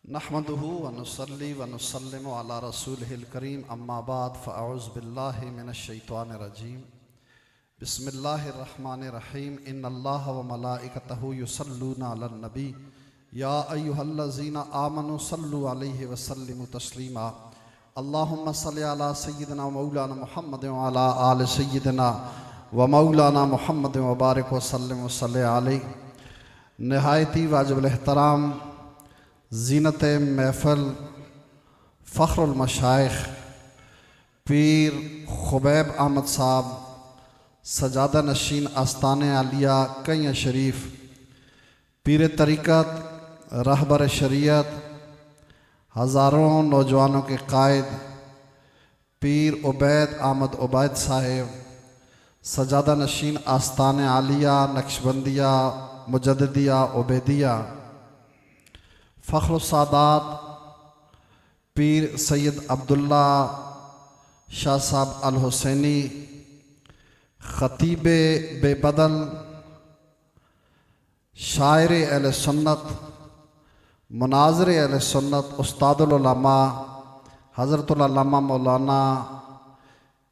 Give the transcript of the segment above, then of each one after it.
नहमदुहु व नुसल्ली व नुसल्लिमु अला रसूलिहिल करीम अम्मा बाद फ़अऊज़ु बिल्लाहि मिनश शैतानिर रजीम बिस्मिल्लाहिर रहमानिर रहीम इन्नल्लाह व मलाइकतहु युसल्लूना अलन नबी या अय्युहल्लज़ीना आमनु सल्लु अलैहि व सल्लिमु तस्लीमा अल्लाहुम्मा सल्लि अला सय्यिदिना व मौलाना मुहम्मद व अला आलि सय्यिदिना व मौलाना मुहम्मद व बारिक व सल्लिम व सल्लि अलैहि। नहायती वाजिबुल एहतराम ज़ीनत महफ़िल फ़ख्रुल मशाइख़ पीर खुबैब अहमद साहब सजादा नशीन आस्ताने आलिया कैया शरीफ पीर तरीक़त रहबर शरीयत हज़ारों नौजवानों के कायद पीर उबैद अहमद उबैद साहिब सजादा नशीन आस्ताने आलिया नक्शबंदिया मुजद्दिदिया उबैदिया फ़ख्रुल सादात पीर सैयद अब्दुल्ला शाह साहब अल हुसैनी ख़तीब बेबदल शायर अहले सुन्नत मुनाज़िर अहले सुन्नत उस्तादुल उलमा हज़रतुल अल्लामा मौलाना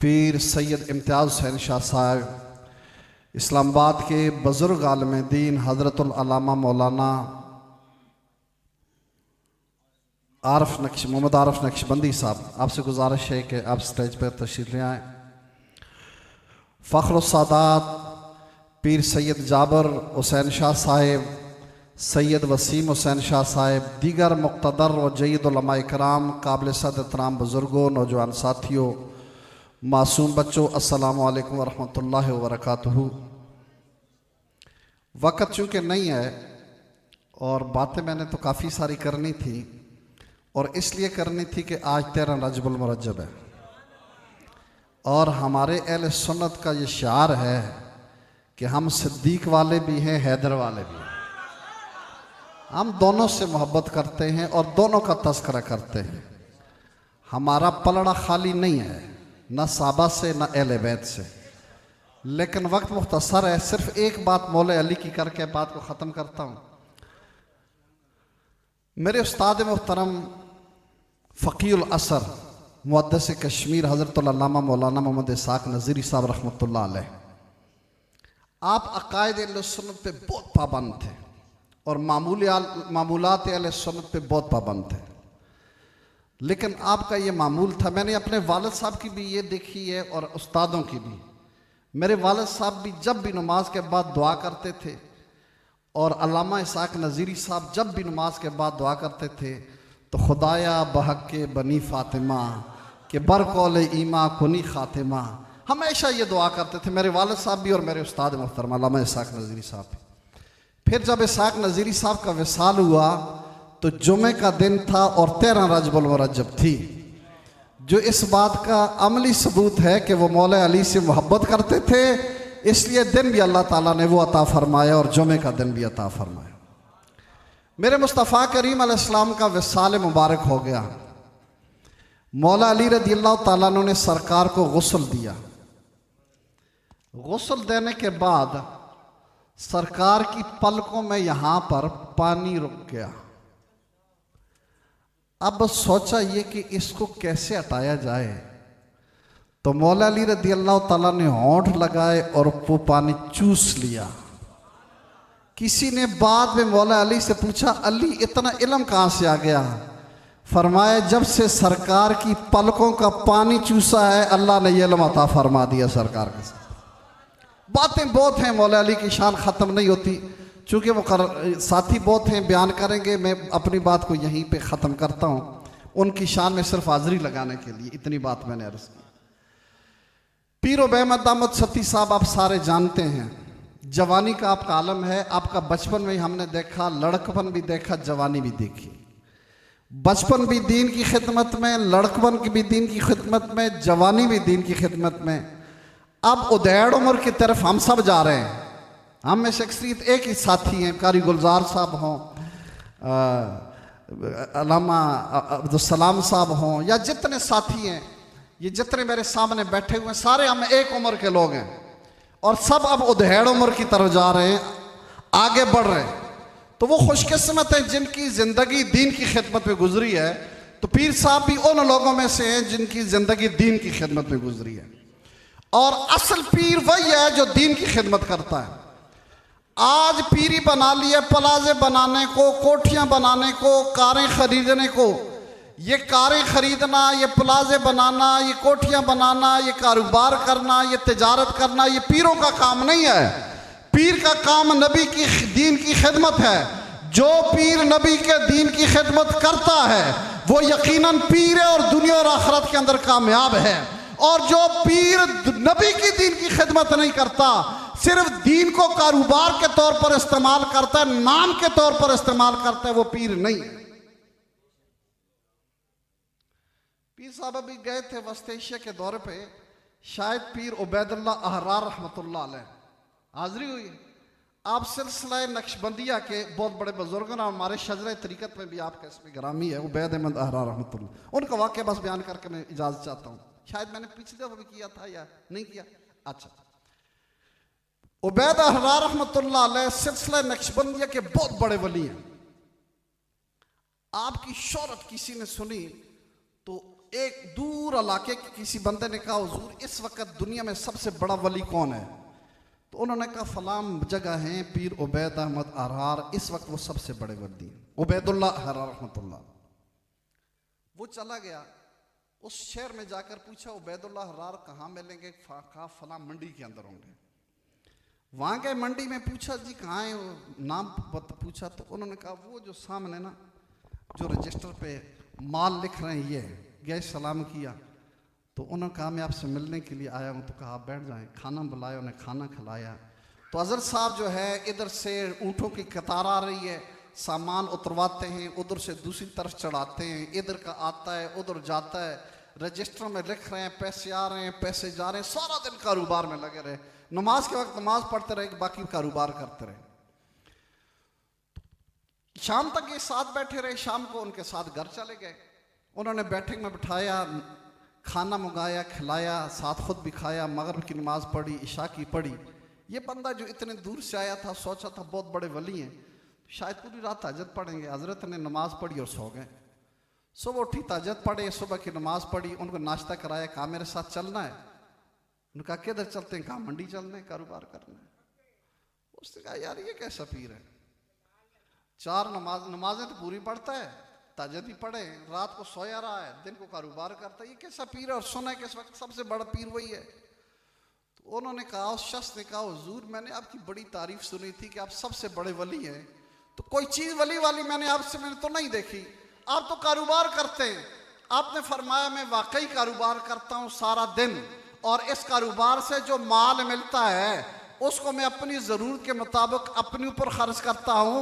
पीर सैयद इम्तियाज़ हुसैन शाह साहब इस्लामाबाद के बुज़ुर्ग आलिम दीन हज़रतुल अल्लामा मौलाना मोहम्मद आरफ नक्शबंदी साहब, आपसे गुजारिश है कि आप स्टेज पर तशरीफ़ ले आएँ। फ़ख्रुल सादात पीर सैयद जाबर हुसैन शाह साहिब सैयद वसीम हुसैन शाह साहिब दीगर मुक़्तदर व जय्यद उलमा इकराम काबिल सद एहतराम बुज़ुर्गों नौजवान साथियों मासूम बच्चों अस्सलामु अलैकुम व रहमतुल्लाहि व बरकातुहू। वक़्त चूँकि नहीं है और बातें मैंने तो काफ़ी सारी करनी थी और इसलिए करनी थी कि आज 13 रजबुल मुरज्जब है और हमारे अहले सुन्नत का ये शार है कि हम सिद्दीक वाले भी हैं हैदर वाले भी हैं। हम दोनों से मोहब्बत करते हैं और दोनों का तज़किरा करते हैं। हमारा पलड़ा खाली नहीं है, न साहबा से न अहले बैत से। लेकिन वक्त मुख्तसर है, सिर्फ एक बात मौला अली की करके बात को ख़त्म करता हूँ। मेरे उस्ताद मुहतरम फ़क़ीहुल असर मुहद्दिस कश्मीर हज़रतुल अल्लामा मौलाना मोहम्मद इसाक नज़ीरी साहब रहमतुल्लाह अलैह, आप अक़ायद अहले सुन्नत पे बहुत पाबंद थे और मामूलात अहले सुन्नत पे बहुत पाबंद थे। लेकिन आपका ये मामूल था, मैंने अपने वालिद साहब की भी ये देखी है और उस्तादों की भी। मेरे वालिद साहब भी जब भी नमाज के बाद दुआ करते थे और अल्लामा इसाक नज़ीरी साहब जब भी नमाज के बाद दुआ करते थे तो खुदाया बहक के बनी फ़ातिमा के बरकौल ईमा कुनी ख़ातिमा, हमेशा ये दुआ करते थे मेरे वालिद साहब भी और मेरे उस्ताद मुहतरम अल्लामा इसाक नज़ीरी साहब भी। फिर जब इसाक नज़ीरी साहब का विसाल हुआ तो जुमे का दिन था और 13 रजबुल मुरज्जब थी, जो इस बात का अमली सबूत है कि वो मौला अली से मोहब्बत करते थे। इसलिए दिन भी अल्लाह ताला ने वो अता फरमाया और जुमे का दिन भी अता फरमाया। मेरे मुस्तफ़ा करीम अलैहिस्सलाम का विसाल मुबारक हो गया। मौला अली रज़ियल्लाहु ताला अन्हु ने सरकार को गुस्ल दिया। गुस्ल देने के बाद सरकार की पलकों में यहाँ पर पानी रुक गया। अब सोचा ये कि इसको कैसे हटाया जाए, तो मौला अली रज़ियल्लाहु ताला ने होंठ लगाए और वो पानी चूस लिया। किसी ने बाद में मौला अली से पूछा, अली इतना इल्म कहाँ से आ गया? फरमाया, जब से सरकार की पलकों का पानी चूसा है अल्लाह ने ये इल्म अता फरमा दिया सरकार के साथ। बातें बहुत हैं, मौला अली की शान ख़त्म नहीं होती, चूँकि वो साथी बहुत हैं, बयान करेंगे। मैं अपनी बात को यहीं पे ख़त्म करता हूँ। उनकी शान में सिर्फ हाज़िरी लगाने के लिए इतनी बात मैंने अर्ज़ की। पीर उबैद अहमद सती साहब आप सारे जानते हैं, जवानी का आपका आलम है। आपका बचपन में ही हमने देखा, लड़कपन भी देखा, जवानी भी देखी। बचपन भी दीन की खिदमत में, लड़कपन की भी दीन की खिदमत में, जवानी भी दीन की खिदमत में। अब उदैड़ उम्र की तरफ हम सब जा रहे हैं। हम में शख्सियत एक ही साथी हैं, कारी गुलजार साहब हों, अल्लामा अब्दुल साहब हों, या जितने साथी हैं, ये जितने मेरे सामने बैठे हुए हैं, सारे हम एक उम्र के लोग हैं और सब अब उधेड़ उम्र की तरफ जा रहे हैं, आगे बढ़ रहे हैं। तो वो खुशकिस्मत है जिनकी ज़िंदगी दीन की खिदमत में गुजरी है। तो पीर साहब भी उन लोगों में से हैं जिनकी ज़िंदगी दीन की खिदमत में गुजरी है। और असल पीर वही है जो दीन की खिदमत करता है। आज पीरी बना लिया प्लाजे बनाने को, कोठियाँ बनाने को, कारें खरीदने को। ये कारें खरीदना, ये प्लाजे बनाना, ये कोठियाँ बनाना, ये कारोबार करना, ये तिजारत करना, ये पीरों का काम नहीं है। पीर का काम नबी की दीन की खिदमत है। जो पीर नबी के दीन की खिदमत करता है वो यकीनन पीर है और दुनिया और आखिरत के अंदर कामयाब है। और जो पीर नबी की दीन की खिदमत नहीं करता, सिर्फ दीन को कारोबार के तौर पर इस्तेमाल करता है, नाम के तौर पर इस्तेमाल करता है, वो पीर नहीं है। पीर साहब अभी गए थे वस्त एशिया के दौरे पे, शायद पीर उबैदुल्लाह अहरार रहमतुल्लाह अलैह हाजिरी हुई। आप सिलसिला नक्शबंदिया के बहुत बड़े बुजुर्ग हैं, हमारे शजरा तरीकत में भी आपका इसमें ग्रामी है उबैद अहमद अहरार रहमतुल्लाह। उनका वाक़या बस बयान करके मैं इजाज़त चाहता हूँ। शायद मैंने पिछले दफा भी किया था या नहीं किया। अच्छा, उबैद अहरार रहमतुल्लाह अलैह सिलसिला नक्शबंदिया के बहुत बड़े वली हैं। आपकी शोहरत किसी ने सुनी तो एक दूर इलाके के किसी बंदे ने कहा, हुजूर इस वक्त दुनिया में सबसे बड़ा वली कौन है? तो उन्होंने कहा फलाम जगह हैं पीर उबैद अहमद अहरार, इस वक्त वो सबसे बड़े वली हैं, उबैदुल्लाह अहरार रहमतुल्लाह। वो चला गया उस शहर में, जाकर पूछा उबैदुल्लाह अहरार कहाँ मिलेंगे? कहा फलां मंडी के अंदर होंगे। वहाँ गए मंडी में, पूछा जी कहाँ है, नाम पूछा तो उन्होंने कहा वो जो सामने ना जो रजिस्टर पे माल लिख रहे हैं ये। गए सलाम किया तो उन्होंने कहा मैं आपसे मिलने के लिए आया हूँ। तो कहा आप बैठ जाएं। खाना बुलाया, उन्हें खाना खिलाया। तो हज़रत साहब जो है इधर से ऊँटों की कतार आ रही है, सामान उतरवाते हैं, उधर से दूसरी तरफ चढ़ाते हैं, इधर का आता है उधर जाता है, रजिस्टर में लिख रहे हैं, पैसे आ रहे हैं पैसे जा रहे हैं, सारा दिन कारोबार में लगे रहे। नमाज के वक्त नमाज पढ़ते रहे, बाकी कारोबार करते रहे। शाम तक ये साथ बैठे रहे, शाम को उनके साथ घर चले गए। उन्होंने बैठक में बिठाया, खाना मंगाया, खिलाया, साथ खुद भी खाया, मगरिब की नमाज पढ़ी, इशा की पढ़ी। ये बंदा जो इतने दूर से आया था सोचा था बहुत बड़े वली हैं, शायद पूरी रात तहज्जुद पढ़ेंगे। हजरत ने नमाज पढ़ी और सो गए। सुबह उठी, तहज्जुद पढ़े, सुबह की नमाज पढ़ी, उनको नाश्ता कराया, कहा मेरे साथ चलना है। उन्होंने कहा किधर चलते हैं? कहा मंडी चलना है, कारोबार करना है। उसने कहा यार ये कैसा पीर है, 4 नमाजें तो पूरी पढ़ता है, तहज्जुद भी पढ़े, रात को सोया रहा है, दिन को कारोबार करता है, ये कैसा पीर है? और सुना है कि इस वक्त सबसे बड़ा पीर वही है। तो उन्होंने कहा, उस शख्स ने कहा हुजूर मैंने आपकी बड़ी तारीफ सुनी थी कि आप सबसे बड़े वली हैं, तो कोई चीज़ वली वाली मैंने तो नहीं देखी, आप तो कारोबार करते हैं। आपने फरमाया मैं वाकई कारोबार करता हूँ सारा दिन, और इस कारोबार से जो माल मिलता है उसको मैं अपनी ज़रूरत के मुताबिक अपने ऊपर खर्च करता हूँ,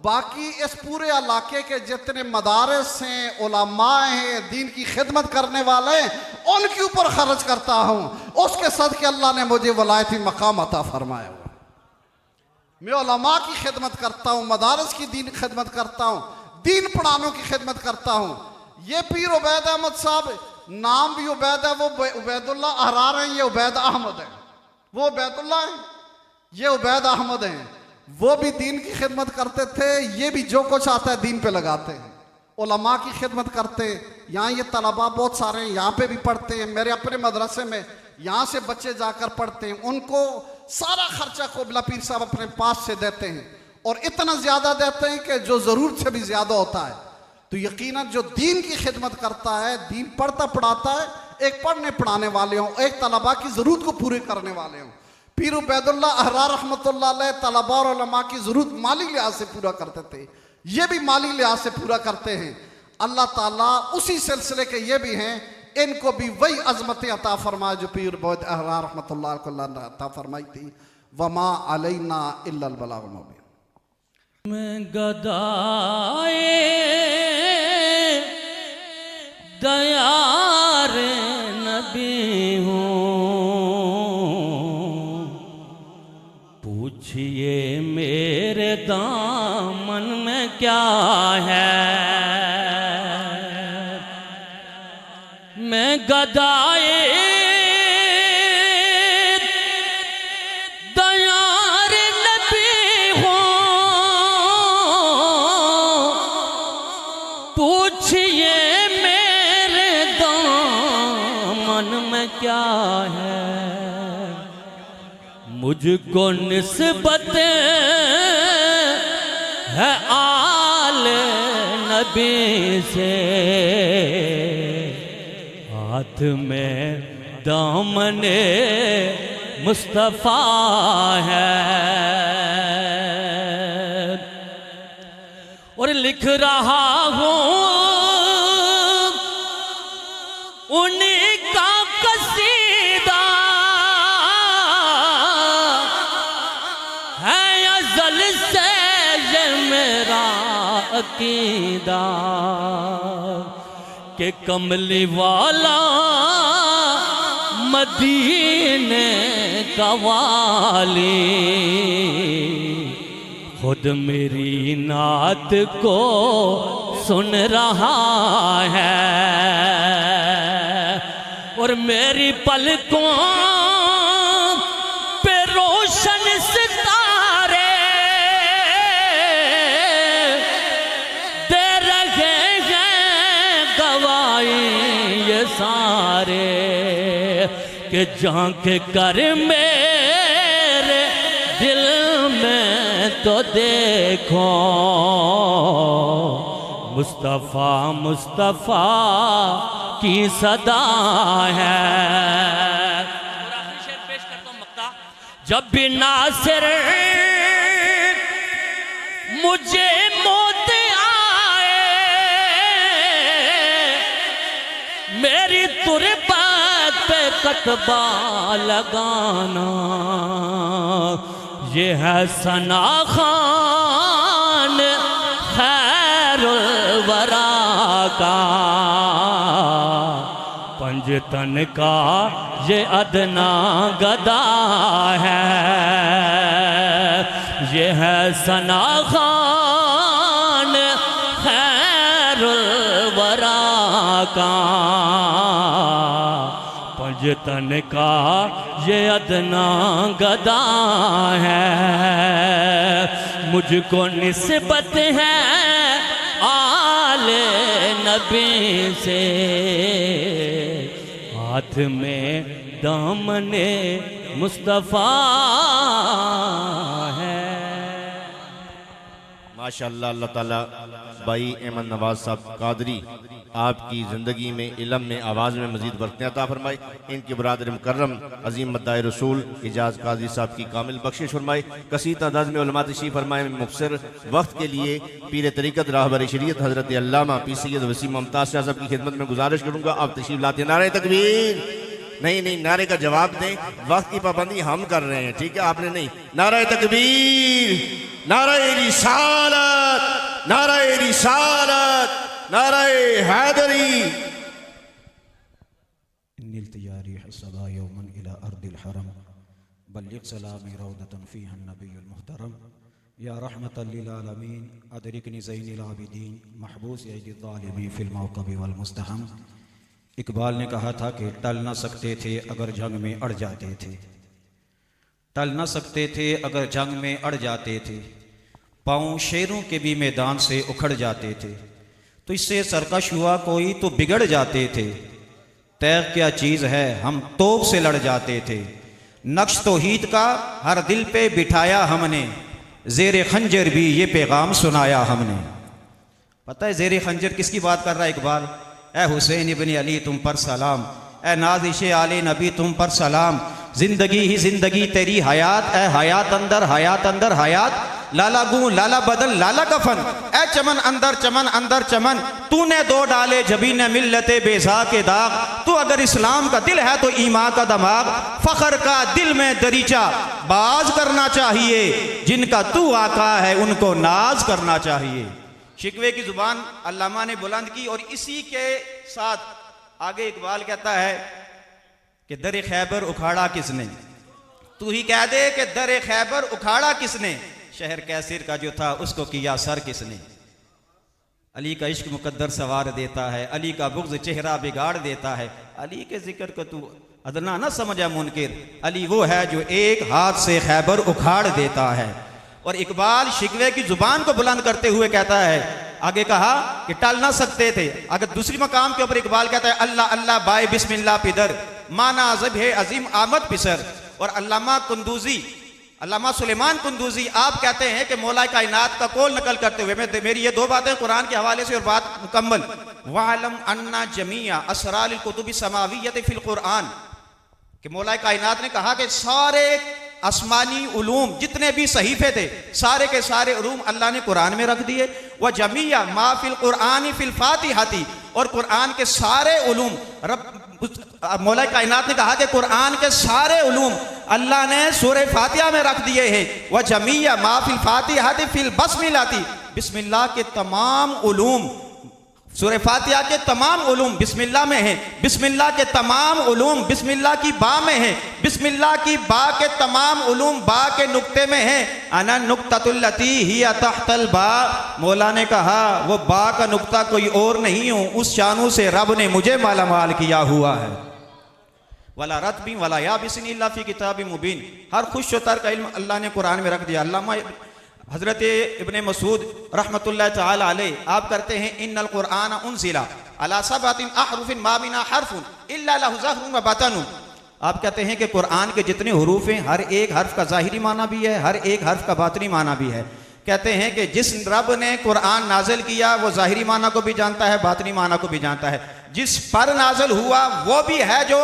बाकी इस पूरे इलाके के जितने मदारस हैं, उलमा हैं, दीन की खिदमत करने वाले हैं, उनके ऊपर खर्च करता हूँ। उसके सदके अल्लाह ने मुझे वलायती मकाम अता फरमाया हुआ। मैं उलमा की खिदमत करता हूँ, मदारस की दीन खिदमत करता हूँ, दीन पढ़ानों की खिदमत करता हूँ। ये पीर उबैद अहमद साहब, नाम भी उबैद है, वो उबैदुल्लाह अहरार हैं, ये उबैद अहमद है। वो उबैदुल्लाह हैं, ये उबैद अहमद हैं। वो भी दीन की खिदमत करते थे, ये भी जो कुछ आता है दीन पे लगाते हैं, उलमा की खिदमत करते हैं। यहाँ ये तलबा बहुत सारे हैं, यहाँ पे भी पढ़ते हैं, मेरे अपने मदरसे में यहाँ से बच्चे जाकर पढ़ते हैं, उनको सारा खर्चा कोबला पीर साहब अपने पास से देते हैं, और इतना ज़्यादा देते हैं कि जो ज़रूरत से भी ज़्यादा होता है। तो यकीनन जो दीन की खिदमत करता है, दीन पढ़ता पढ़ाता है, एक पढ़ने पढ़ाने वाले हों, एक तलबा की ज़रूरत को पूरे करने वाले हों। पीर उबैदुल्लाह अहरार रहमतुल्लाह अलैह तलबा और उलमा की ज़रूरत माली लिहाज से पूरा करते थे, ये भी माली लिहाज से पूरा करते हैं। अल्लाह ताला उसी सिलसिले के ये भी हैं, इनको भी वही अजमतें अता फरमाए जो पीर उबैद अहरार रहमतुल्लाह अलैह ने अता फरमाई थी। वमा अलैना इल्लल बलागुल मुबीन। मैं गदाए दयार नबी हूँ, पूछिए मेरे दामन में क्या है। मैं गदाए दयार नबी हूँ, पूछिए मेरे दामन में क्या है, मुझको निस्बत है आल नबी से, हाथ में दामने मुस्तफ़ा है। और लिख रहा हूँ उन्हीं का कसीदा, है अज़ल से ये मेरा अकीदा, कि कमली वाला मदीने का वाली खुद मेरी नात को सुन रहा है। और मेरी पलकों पे रोशन सितारे दे रहे हैं गवाही ये सारे, कि झांक कर मेरे दिल में तो देखो मुस्तफ़ा मुस्तफ़ा की सदा है। आखिरी शेर पेश करता हूं मक्ता। जब भी नासिर मुझे मौत आए, मेरी तुरबत पे कतबा लगाना, ये है सना खान खैरुल वरा का, पंजतन का ये अदना गदा है। ये है सना खान खैरुल वरा का, पंजतन का ये अदना गदा है। मुझको निस्बत है आले नबी से, हाथ में दामने मुस्तफ़ा है। माशाअल्लाह, अल्लाह ताला भाई अहमद नवाज साहब कादरी आपकी ज़िंदगी में, इल्म में, आवाज़ में मज़ीद बरकतें अता फरमाए। इनके बरादर मुकर्रम अज़ीम मद्दाए रसूल इजाज़ काजी साहब की कामिल बख्शिश फरमाए। कसीर तादाद में उलमा तशरीफ़ फरमाए। मुख्तसर वक्त के लिए पीर तरीक़त राहबर शरीयत हज़रत अल्लामा पी सैयद वसीम मुमताज़ शाह साहब की खिदमत में गुजारिश करूँगा, आप तशरीफ़ लाते। नारे तकबीर नहीं, नारे का जवाब दें, वक्त की पाबंदी हम कर रहे हैं, ठीक है, आपने नहीं। नारे तकबीर, नारे रिसालत, नारे रिसालत, नारे हैदरी। इन्निल तैयारी हसबा यौमन इला अर्दिल हरम, बल्लिग सलामी रौदतन फीहा नबियुल मुहतरम, या रहमतल लिल आलमीन, अदरिकनी ज़ैनिल आबिदीन, महबूस यदिल ज़ालिमीन फिल मौक़िब वल मुस्तहम। इकबाल ने कहा था कि टल न सकते थे अगर जंग में अड़ जाते थे, टल न सकते थे अगर जंग में अड़ जाते थे, पाँव शेरों के भी मैदान से उखड़ जाते थे, तो इससे सरकश हुआ कोई तो बिगड़ जाते थे। तैग क्या चीज़ है हम तोप से लड़ जाते थे, नक्श तौहीद का हर दिल पे बिठाया हमने, ज़ेर खंजर भी ये पैगाम सुनाया हमने। पता है ज़ेर खंजर किसकी बात कर रहा है इकबाल? ए हुसैन इब्न अली तुम पर सलाम, ए नाज़िश आले नबी तुम पर सलाम, जिंदगी ही जिंदगी तेरी हयात, ए हयात अंदर हयात, लाला गूं लाला बदल लाला कफन, ए चमन अंदर चमन, तूने दो डाले जबी ने मिल्लते बेजा के दाग, तू अगर इस्लाम का दिल है तो ईमान का दमाग, फख्र का दिल में दरीचा बाज करना चाहिए, जिनका तू आका है उनको नाज करना चाहिए। शिकवे की जुबान अल्लामा ने बुलंद की। और इसी के साथ आगे इकबाल कहता है कि दर खैबर उखाड़ा किसने, तू ही कह दे कि दर खैबर उखाड़ा किसने, शहर कैसर का जो था उसको किया सर किसने। अली का इश्क मुकद्दर सवार देता है, अली का बुग़्ज़ चेहरा बिगाड़ देता है, अली के जिक्र को तू अदना न समझा मुनकिर, अली वो है जो एक हाथ से खैबर उखाड़ देता है। और इकबाल शिकवे की जुबान को बुलंद करते हुए कहता है आगे कहा कि टल ना सकते थे। अगर दूसरी मकाम के ऊपर इकबाल कहता है अल्लाह अल्लाह बाय बिस्मिल्लाह पिदर माना अजब है अजीम आमद पिसर। और अल्लामा सुलेमान कुंदूजी आप कहते हैं कि मौला कायनात का कौल नकल करते हुए मेरी ये दो बातें कुरान के हवाले से और बात मुकम्मल। वालम अन्ना जमिया असराल कुतुबी समावियत फिल कुरान कि मौला कायनात ने कहा कि सारे आसमानी उलूम जितने भी सहीफे थे सारे के सारे उलूम अल्लाह ने कुरान में रख दिए। वह जमिया मा फिल कुरान फिल फातिहाती और कुरान के सारे उलूम मौला कायनात ने कहा कि कुरान के सारे उलूम अल्लाह ने सूरह फातिहा में रख दिए हैं। वह जमिया मा फिल फातिहाती फिल बस्मिलाती बिस्मिल्लाह के तमाम उलूम सूरह फातिहा के तमाम उलूम बिस्मिल्लाह में है। बिस्मिल्लाह के तमाम उलूम बिस्मिल्लाह की बा में है। बिस्मिल्लाह की बा के तमाम उलूम बा के नुक्ते में है। अना नुक्ततुल्लती हिया तहतल बा मौला ने कहा वो बा का नुक्ता कोई और नहीं हूँ उस शानू से रब ने मुझे माला माल किया हुआ है। वला रतबी वला याबिसिन इल्ला फी किताबिम मुबीन हर खुश तर का इल्म अल्लाह ने कुरान में रख दिया। अल्लामा हजरत इब्ने मसूद रहमतुल्लाह तआला अलैह आप करते हैं इन्नल कुरान उनज़िला अला सबअतिन अहरुफिन मा मिना हरफुन इल्ला लहु ज़हरुन व बतनुन। आप कहते हैं कि कुरान के जितने हरूफ हैं हर एक हर्फ का ज़ाहिरी माना भी है हर एक हर्फ का बातनी माना भी है। कहते हैं कि जिस रब ने कुरान नाजिल किया वो ज़ाहिरी माना को भी जानता है बातनी माना को भी जानता है। जिस पर नाजिल हुआ वो भी है जो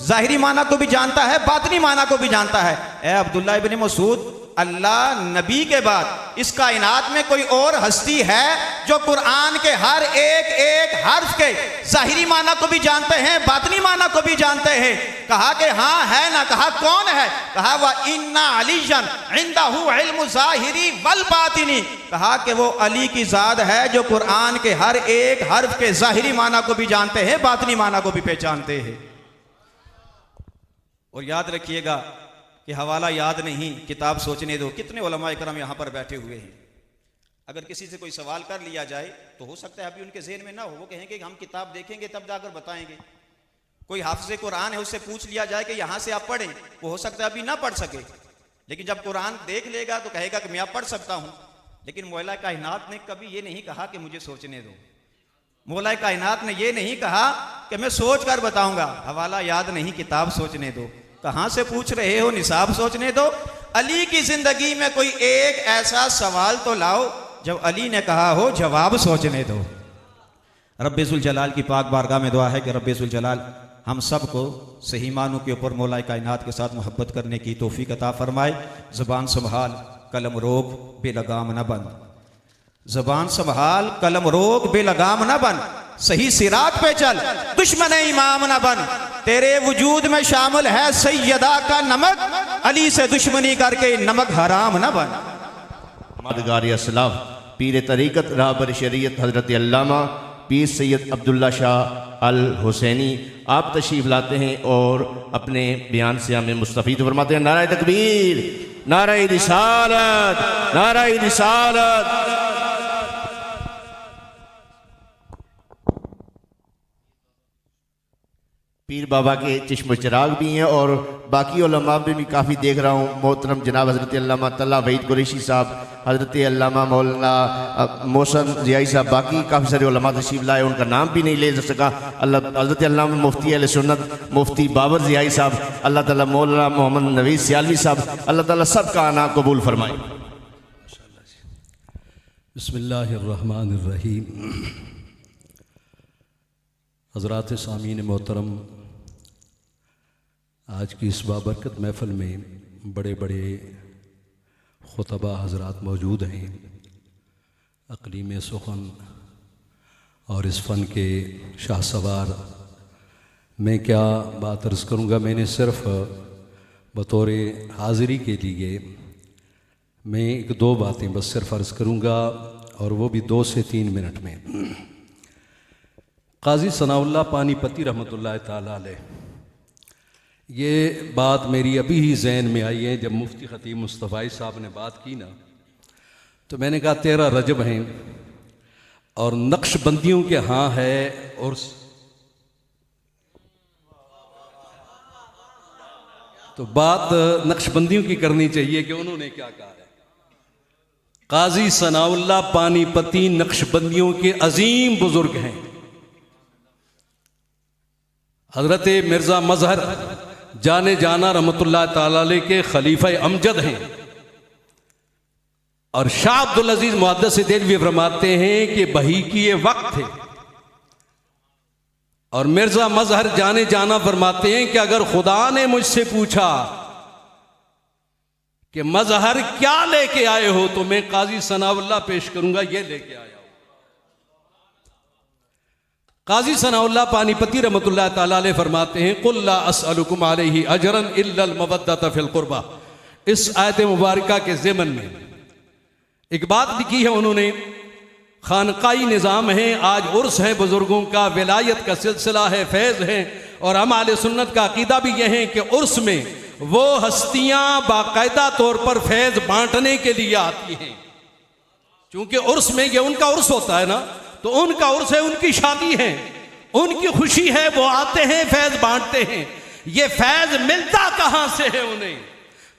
ज़ाहिरी माना को भी जानता है बातनी माना को भी जानता है। ए अब्दुल्ला इब्ने मसूद अल्लाह नबी के बाद इस कायनात में कोई और हस्ती है जो कुरान के हर एक हर्फ के ज़ाहिरी माना को भी जानते हैं बातनी माना को भी जानते हैं। कहा कि हाँ है ना। कहा कौन है। कहा वह इन्ना अलीजन इंदहु इल्मु ज़ाहिरी वल बातिनी। कहा कि वो अली की ज़ात है जो कुरान के हर एक हर्फ के ज़ाहिरी माना को भी जानते हैं बातनी माना को भी पहचानते हैं। और याद रखिएगा कि हवाला याद नहीं किताब सोचने दो। कितने उलमा इकराम यहाँ पर बैठे हुए हैं। अगर किसी से कोई सवाल कर लिया जाए तो हो सकता है अभी उनके ज़हन में ना हो वो कहेंगे कि हम किताब देखेंगे तब जाकर बताएंगे। कोई हाफिज़े कुरान है उससे पूछ लिया जाए कि यहाँ से आप पढ़ें वो हो सकता है अभी ना पढ़ सके लेकिन जब कुरान देख लेगा तो कहेगा कि मैं अब पढ़ सकता हूँ। लेकिन मौला कायनात ने कभी ये नहीं कहा कि मुझे सोचने दो। मौला कायनात ने ये नहीं कहा कि मैं सोच कर बताऊंगा। हवाला याद नहीं किताब सोचने दो। कहां से पूछ रहे हो निसाब सोचने दो। अली की जिंदगी में कोई एक ऐसा सवाल तो लाओ जब अली ने कहा हो जवाब सोचने दो। रब्बे जुल जलाल की पाक बारगाह में दुआ है कि रब्बे जुल जलाल हम सब को सही मानों के ऊपर मौला कायनात के साथ मोहब्बत करने की तौफीक अता फरमाए। ज़ुबान संभाल कलम रोक बेलगाम न बन। ज़ुबान संभाल कलम रोक बेलगाम न बन। सही सिरात पे चल दुश्मन इमाम न बन। तेरे वजूद में शामिल है सैयदा का नमक अली से दुश्मनी करके नमक हराम न बन। मदगारी असलाफ पीर तरीक़त रहबर शरीयत हज़रत अल्लामा पीर सैयद अब्दुल्ला शाह अल हुसैनी आप तशरीफ़ लाते हैं और अपने बयान से हमें मुस्तफ़ीद फरमाते हैं। नारा तकबीर नारा रिसालत नारा रिसालत। पीर बाबा के चश्म चिराग भी हैं और बाकी उलमा में भी काफ़ी देख रहा हूँ। मोहतरम जनाब हज़रत अल्लामा तल्ला वहीद कुरैशी साहब हज़रत अल्लामा मौलाना मोहसन ज़ियाई साहब बाकी काफ़ी सारे उलमा तशरीफ़ लाए उनका नाम भी नहीं ले सका। अल्लाह हज़रत अल्लामा मुफ्ती अहले सुन्नत मुफ्ती बाबर ज़ियाई साहब अल्लाह ताला मौलाना मोहम्मद नवीद सियालवी साहब अल्लाह ताला सब का आना कबूल फरमाए। बिस्मिल्लाहिर्रहमानिर्रहीम। हज़रात सामीन मोहतरम आज की इस बाबरकत महफ़िल में बड़े बड़े खुतबा हज़रात मौजूद हैं। अक़लीम सुखन और इस फ़न के शाहसवार मैं क्या बात अर्ज़ करूँगा। मैंने सिर्फ़ बतौर हाज़िरी के लिए मैं एक दो बातें बस सिर्फ़ अर्ज़ करूँगा और वो भी 2 से 3 मिनट में। काज़ी सनाउल्लाह पानीपती रहमतुल्लाह ताला अलैह ये बात मेरी अभी ही जहन में आई है। जब मुफ्ती ख़तीब मुस्तफ़ाई साहब ने बात की ना तो मैंने कहा 13 रजब हैं और नक्शबंदियों के हाँ है और तो बात नक्शबंदियों की करनी चाहिए कि उन्होंने क्या कहा है। काजी सनाउल्लाह पानीपती नक्शबंदियों के अजीम बुजुर्ग हैं। हजरत मिर्जा मजहर जाने जाना रहमतुल्लाह ताला अलैह के खलीफा अमजद हैं। और शाह अब्दुल अजीज मुहद्दिस देलवी फरमाते हैं कि बही की ये वक्त थे। और मिर्जा मजहर जाने जाना फरमाते हैं कि अगर खुदा ने मुझसे पूछा कि मजहर क्या लेके आए हो तो मैं काजी सनाउल्लाह पेश करूंगा, ये लेके आया हूं। काजी सनाउल्लाह पानीपती रहमतुल्लाह ताला अलैह फरमाते हैं कुल ला अस्अलुकुम अलैहि अजरन इल्लल मवद्दत फिल कुर्बा। इस आयत मुबारका के ज़िमन में एक बात लिखी है उन्होंने, खानकाई निज़ाम है, आज उर्स है बुजुर्गों का, विलायत का सिलसिला है, फैज़ है। और हम आले सुन्नत का अकीदा भी यह है कि उर्स में वो हस्तियां बाकायदा तौर पर फैज़ बांटने के लिए आती हैं। चूंकि उर्स में ये उनका उर्स होता है ना, तो उनका उर्स है, उनकी शादी है, उनकी खुशी है, वो आते हैं फैज़ बांटते हैं। ये फैज़ मिलता कहां से है उन्हें?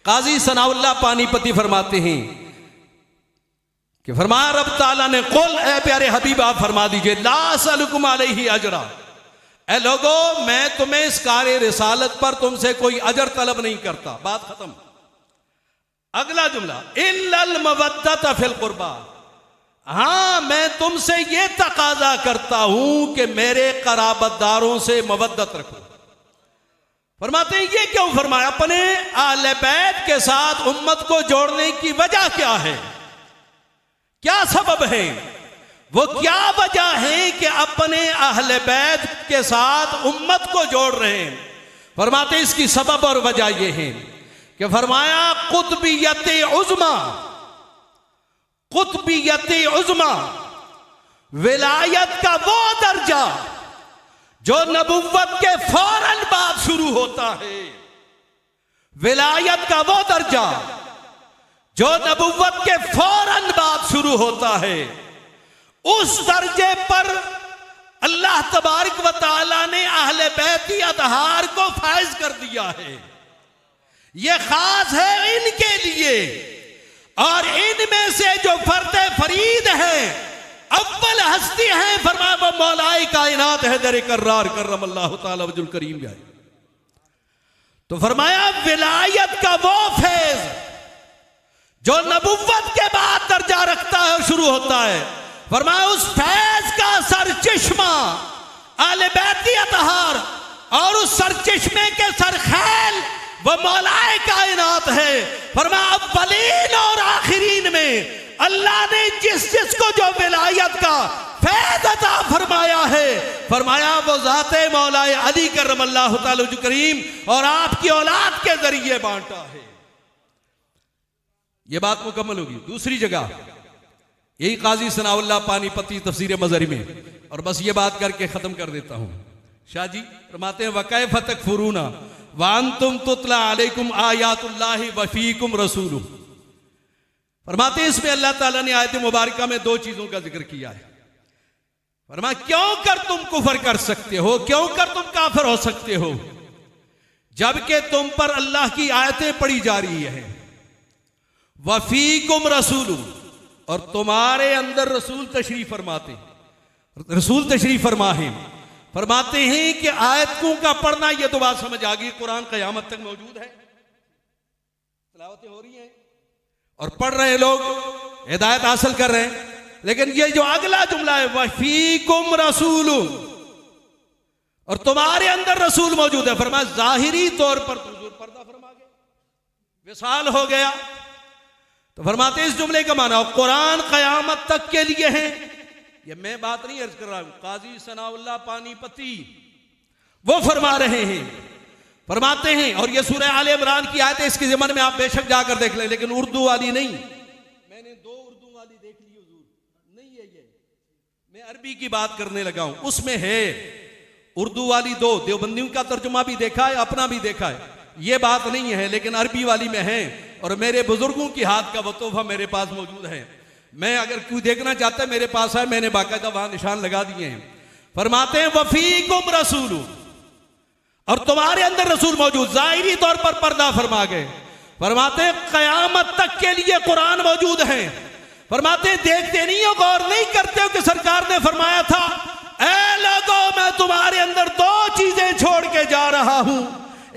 काजी सनाउल्लाह पानीपती फरमाते हैं कि फरमाया रब ताला ने कुल, ए प्यारे हबीब आप फरमा दीजिए, ला असअलुकुम अलैहि अजरा, ए लोगो मैं तुम्हें इस कार्य रिसालत पर तुमसे कोई अजर तलब नहीं करता। बात खत्म। अगला जुमला, इल्लल मवद्दत फिल कुर्बा, हां मैं तुमसे यह तकाजा करता हूं कि मेरे कराबतदारों से मवद्दत रखो। फरमाते हैं ये क्यों फरमाया? अपने अहले बैत के साथ उम्मत को जोड़ने की वजह क्या है, क्या सबब है? वो क्या वजह है कि अपने अहले बैत के साथ उम्मत को जोड़ रहे हैं? फरमाते इसकी सबब और वजह यह है कि फरमाया कुतबियत उज़्मा, कुतबियत उज़्मा, विलायत का वो दर्जा जो नबुव्वत के फौरन बाद शुरू होता है। विलायत का वो दर्जा जो नबुव्वत के फौरन बाद शुरू होता है, उस दर्जे पर अल्लाह तबारक व तआला ने अहले बैती अतहार को फाइज कर दिया है। यह खास है इनके लिए। और इनमें से जो फर्द फरीद है, अव्वल हस्ती है, फरमाया वो मौलाए कायनात है दर कर्रार करमल्लाहु ताला वजुल करीम जाए। तो फरमाया विलायत का वो फैज जो नबुव्वत के बाद दर्जा रखता है, शुरू होता है, फरमाया उस फैज का सरचश्मा अहले बैती अतहार, और उस सरचश्मे के सरखैल वो मौलाए कायनात है। फरमाया अव्वलीन और आखिरीन में अल्लाह ने जिस जिसको जो विलायत का फैज अता फरमाया है, फरमाया वो ज़ाते मौलाए अली करमल्लाहु ताला वजहु करीम और आपकी औलाद के जरिए बांटा है। ये बात मुकम्मल होगी। दूसरी जगह यही काजी सनाउल्लाह पानीपती तफसीर मज़हरी में, और बस ये बात करके खत्म कर देता हूं। शाह जी फरमाते हैं वकैफ तकफुरूना व अंतुम तुतला अलैकुम आयातुल्लाहि व फीकुम रसूलुहु। फरमाते हैं इसमें अल्लाह ताला ने आयत मुबारका में दो चीजों का जिक्र किया है। फरमाया क्यों कर तुम कुफर कर सकते हो, क्यों कर तुम काफिर हो सकते हो, जबकि तुम पर अल्लाह की आयतें पढ़ी जा रही है। वफीकुम रसूलु, और तुम्हारे अंदर रसूल तशरीफ फरमाते, रसूल तशरीफ फरमा है। फरमाते हैं कि आयतों का पढ़ना, यह तो बात समझ आ गई, कुरान क़यामत तक मौजूद है, तिलावतें हो रही हैं और पढ़ रहे हैं लोग, हिदायत हासिल कर रहे हैं। लेकिन ये जो अगला जुमला है वफीकुम रसूलु, और तुम्हारे अंदर रसूल मौजूद है, फरमाया जाहिरी तौर पर हुजूर पर्दा फरमा गए, विसाल हो गया। तो फरमाते इस जुमले का माना कुरान क़यामत तक के लिए है। ये मैं बात नहीं अर्ज कर रहा हूं, काजी सनाउल्लाह पानीपती वो फरमा रहे हैं। फरमाते हैं, और ये सूरह आले इमरान की आयत है, इसके ज़मन में आप बेशक जाकर देख लें, लेकिन उर्दू वाली नहीं। मैंने दो उर्दू वाली देख ली हुजूर, नहीं है ये, मैं अरबी की बात करने लगा हूं। उसमें है उर्दू वाली दो, देवबंदियों का तर्जुमा भी देखा है, अपना भी देखा है, ये बात नहीं है, लेकिन अरबी वाली में है। और मेरे बुजुर्गों की हाथ का वो तोहफा मेरे पास मौजूद है। मैं अगर कोई देखना चाहता है मेरे पास है, मैंने बाकायदा वहां निशान लगा दिए हैं। फरमाते हैं वफीकुम रसूलु, और तुम्हारे अंदर रसूल मौजूद, जाहिरी तौर पर पर्दा फरमा गए। फरमाते हैं क़यामत तक के लिए कुरान मौजूद है। फरमाते हैं देखते नहीं हो, गौर नहीं करते हो कि सरकार ने फरमाया था, ऐ लोगों मैं तुम्हारे अंदर दो चीजें छोड़ के जा रहा हूं,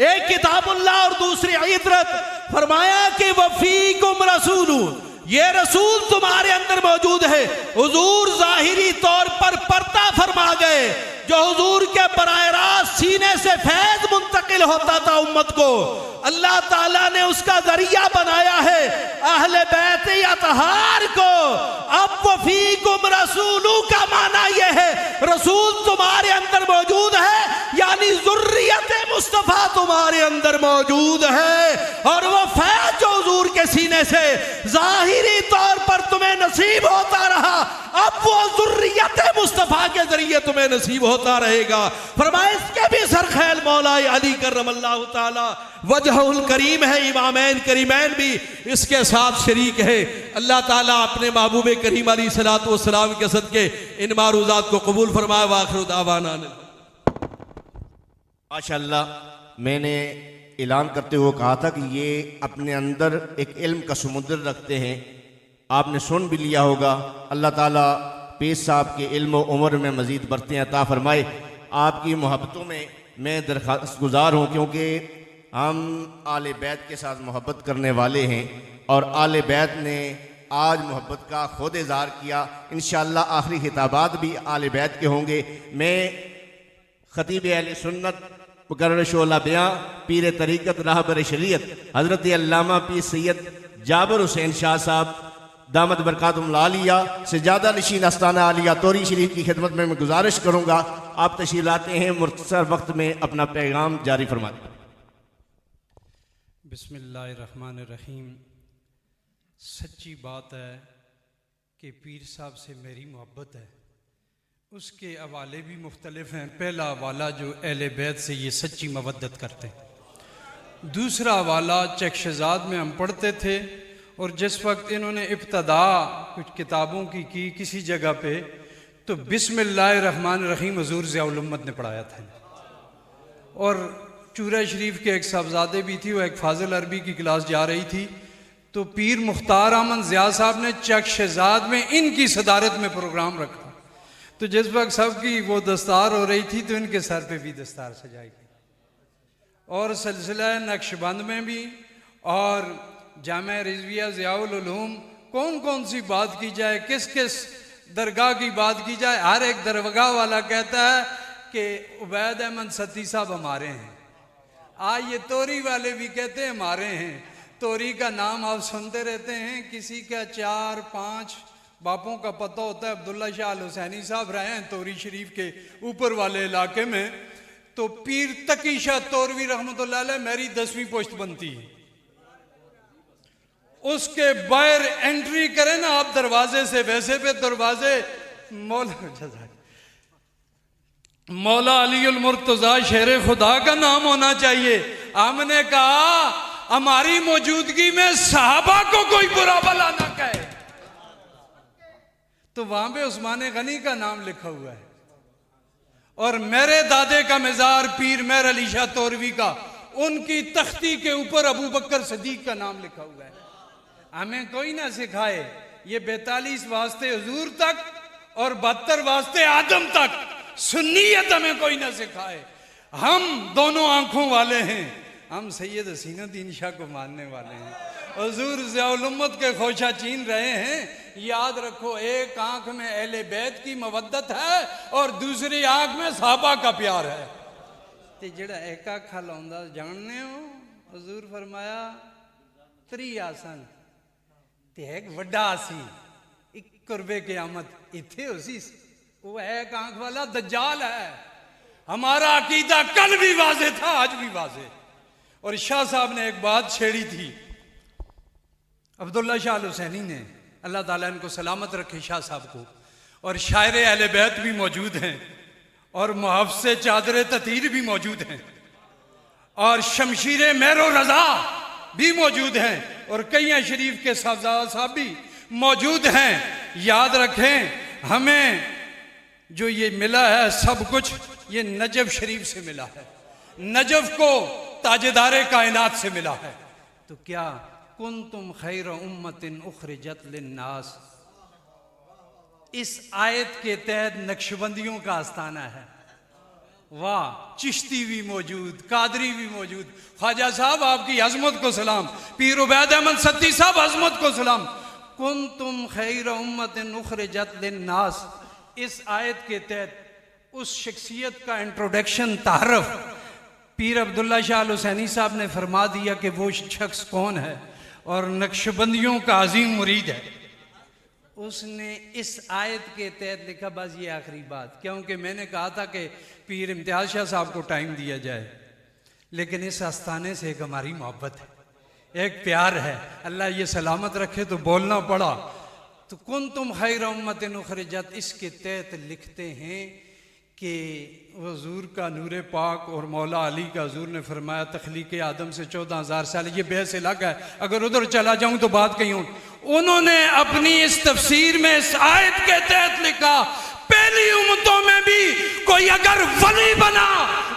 एक किताबुल्लाह और दूसरी इतरत। फरमाया कि वफीकुम रसूलुन, ये रसूल तुम्हारे अंदर मौजूद है। हुजूर जाहिरी तौर पर पर्दा फरमा गए, जो हुजूर के बराह रास्त सीने से फैज मुंतकिल होता था उम्मत को, अल्लाह ताला ने उसका जरिया बनाया है अहले बैत अतहार को। अब वफीकुम रसूलू का माना यह है रसूल तुम्हारे अंदर मौजूद है, यानी जुर्रियत मुस्तफा तुम्हारे अंदर मौजूद है, और वो फैज जो हुजूर के सीने से जाहिरी तौर पर तुम्हें नसीब होता रहा, अब वो जुर्रियत मुस्तफा के जरिए तुम्हें नसीब होता रहेगा। फरमाया इसके भी सरखैल मौलाए अली करमल्लाहु ताला वजहुल करीम है, इमामैन करीमैन भी इसके साथ शरीक है। अल्लाह ताला अपने महबूब करीम अलैहिस्सलातु वस्सलाम के सदके इन मारूज़ात को कबूल फरमाए। वाखिरु दावाना माशाअल्लाह। मैंने ऐलान करते हुए कहा था कि ये अपने अंदर एक इल्म का समुद्र रखते हैं, आपने सुन भी लिया होगा। अल्लाह ताला पेश साहब के इल्म व उम्र में मज़ीद बरकतें अता फरमाए। आपकी मोहब्बतों में मैं दरख्वास्त गुजार हूँ, क्योंकि हम आले बैत के साथ मोहब्बत करने वाले हैं और आले बैत ने आज मोहब्बत का खुद इज़हार किया। इंशाअल्लाह आखिरी खिताबात भी आले बैत के होंगे। मैं खतीब अहले सुन्नत मुकर्रर शोला बयां पीर तरीक़त रहबर शरीयत हज़रत अल्लामा पीर सैयद जाबिर हुसैन शाह साहब दामद बरकातुहुल आलिया सजादा नशीन आस्ताना आलिया तोरी शरीफ की खिदमत में मैं गुजारिश करूँगा, आप तशरीफ़ लाते हैं, मुख्तसर वक्त में अपना पैगाम जारी फरमाते हैं। बिस्मिल्लाहिर्रहमानिर्रहीम। सच्ची बात है कि पीर साहब से मेरी मोहब्बत है, उसके हवाले भी मुख्तलिफ हैं। पहला हवाला जो अहले बैत से ये सच्ची मवद्दत करते हैं, दूसरा हवाला चकशज़ाद में हम पढ़ते थे, और जिस वक्त इन्होंने इब्तदा कुछ किताबों की किसी जगह पे, तो बिस्मिल्लाहिर्रहमानिर्रहीम हुज़ूर ज़ियाउल उम्मत ने पढ़ाया था। और चूरा शरीफ के एक साहबजादे भी थी, वो एक फाजिल अरबी की क्लास जा रही थी, तो पीर मुख्तार अहमद ज़िया साहब ने चकशज़ाद में इनकी सदारत में प्रोग्राम रखा। तो जिस वक्त सबकी वो दस्तार हो रही थी, तो इनके सर पे भी दस्तार सजाई गई। और सिलसिला नक्शबंद में भी और जामे रिजविया ज़ियाउल उलूम, कौन कौन सी बात की जाए, किस किस दरगाह की बात की जाए, हर एक दरगाह वाला कहता है कि उबैद अहमद सती साहब हमारे हैं। आज ये तोरी वाले भी कहते हैं हमारे हैं। तोरी का नाम आप सुनते रहते हैं, किसी का 4-5 बापों का पता होता है। अब्दुल्ला शाह अल हुसैनी साहब रहे हैं तोरी शरीफ के ऊपर वाले इलाके में। तो पीर तकी शाह तोरवी रहमतुल्लाह अलैह मेरी 10वीं पोस्ट बनती है। उसके बाहर एंट्री करें ना आप दरवाजे से, वैसे पे दरवाजे मौला अली उल मुर्तजा शेर खुदा का नाम होना चाहिए। हमने कहा हमारी मौजूदगी में सहाबा को कोई बुरा भला ना कहे, तो वहां पे उस्मान गनी का नाम लिखा हुआ है। और मेरे दादे का मज़ार पीर मेहर अली शाह तोरवी का, उनकी तख्ती के ऊपर अबू बकर सदीक का नाम लिखा हुआ है। हमें कोई ना सिखाए, ये 42 वास्ते हुजूर तक और 72 वास्ते आदम तक सुन्नियत हमें कोई ना सिखाए। हम दोनों आंखों वाले हैं, हम सैयद हसीनुद्दीन शाह को मानने वाले हैं। हुजूर ज़ियाउल उम्मत के खोशा चीन रहे हैं। याद रखो, एक आंख में अहले बैत की मवद्दत है और दूसरी आंख में सहाबा का प्यार है। ते जेड़ा एक अखा लाउंदा जानने हो, हुजूर फरमाया 3 आसन ते एक वड्डा सी, एक कुर्बे क़यामत इत्थे होसी, वो एक आंख वाला दज्जाल है। हमारा अकीदा कल भी वाज़े था, आज भी वाज़े। और शाह साहब ने एक बात छेड़ी थी, अब्दुल्ला शाह अल हुसैनी ने, अल्लाह ताला इनको सलामत रखे शाह साहब को। और शायर अहले बैत भी मौजूद हैं, और मुहफ़्फ़िज़ चादर ततीर भी मौजूद हैं, और शमशीर मेरो रज़ा भी मौजूद हैं, और कैया शरीफ के साहब भी मौजूद हैं। याद रखें, हमें जो ये मिला है सब कुछ, ये नजफ शरीफ से मिला है। नजफ को ताजदारे कायनात से मिला है। तो क्या कुंतुम खैर उम्मतिन उखरिजत लिन्नास, इस आयत के तहत नक्शबंदियों का आस्थाना है। वाह, चिश्ती भी मौजूद, कादरी भी मौजूद। ख्वाजा साहब आपकी अजमत को सलाम, पीर उबैद अहमद सत्ती साहब अजमत को सलाम। कुंतुम खैर उम्मतिन उखरिजत लिन्नास, इस आयत के तहत उस शख्सियत का इंट्रोडक्शन, तारफ पीर अब्दुल्ला शाह अल हुसैनी साहब ने फरमा दिया कि वो शख्स कौन है और नक्शबंदियों का अजीम मुरीद है। उसने इस आयत के तहत लिखा, बस ये आखिरी बात, क्योंकि मैंने कहा था कि पीर इम्तियाज शाह साहब को टाइम दिया जाए, लेकिन इस आस्थाने से एक हमारी मोहब्बत है, एक प्यार है। अल्लाह ये सलामत रखे तो बोलना पड़ा। तो कुंतुम खैर उम्मतिन उखरिजत, इसके तहत लिखते हैं कि हुजूर का नूर पाक और मौला अली का हुजूर ने फरमाया तख्लीक आदम से 14,000 साल, ये बहस अलग है, अगर उधर चला जाऊं तो बात कहीं हो। उन्होंने अपनी इस तफसीर में इस आयत के तहत लिखा, पहली उम्मतों में भी कोई अगर वली बना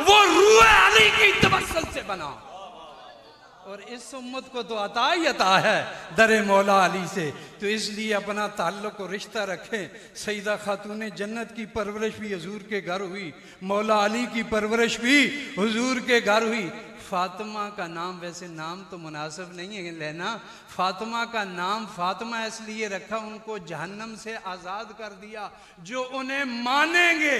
वो रूह अली की तवस्सुल से बना, और इस उम्मत को तो अता ही अता है दरे मौला अली से। तो इसलिए अपना ताल्लुक और रिश्ता रखें। सईदा खातून जन्नत की परवरिश भी हुजूर के घर हुई, मौला अली की परवरिश भी हुजूर के घर हुई। फातिमा का नाम, वैसे नाम तो मुनासिब नहीं है लेना, फातिमा का नाम फातिमा इसलिए रखा, उनको जहन्नम से आज़ाद कर दिया। जो उन्हें मानेंगे,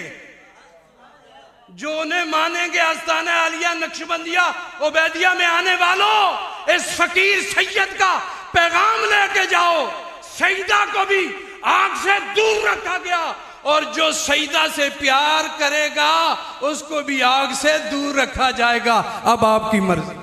जो उन्हें मानेंगे, आस्ताना आलिया नक्शबंदिया उबैदिया में आने वालों, इस फकीर सैयद का पैगाम लेके जाओ। सईदा को भी आग से दूर रखा गया, और जो सईदा से प्यार करेगा उसको भी आग से दूर रखा जाएगा। अब आपकी मर्जी।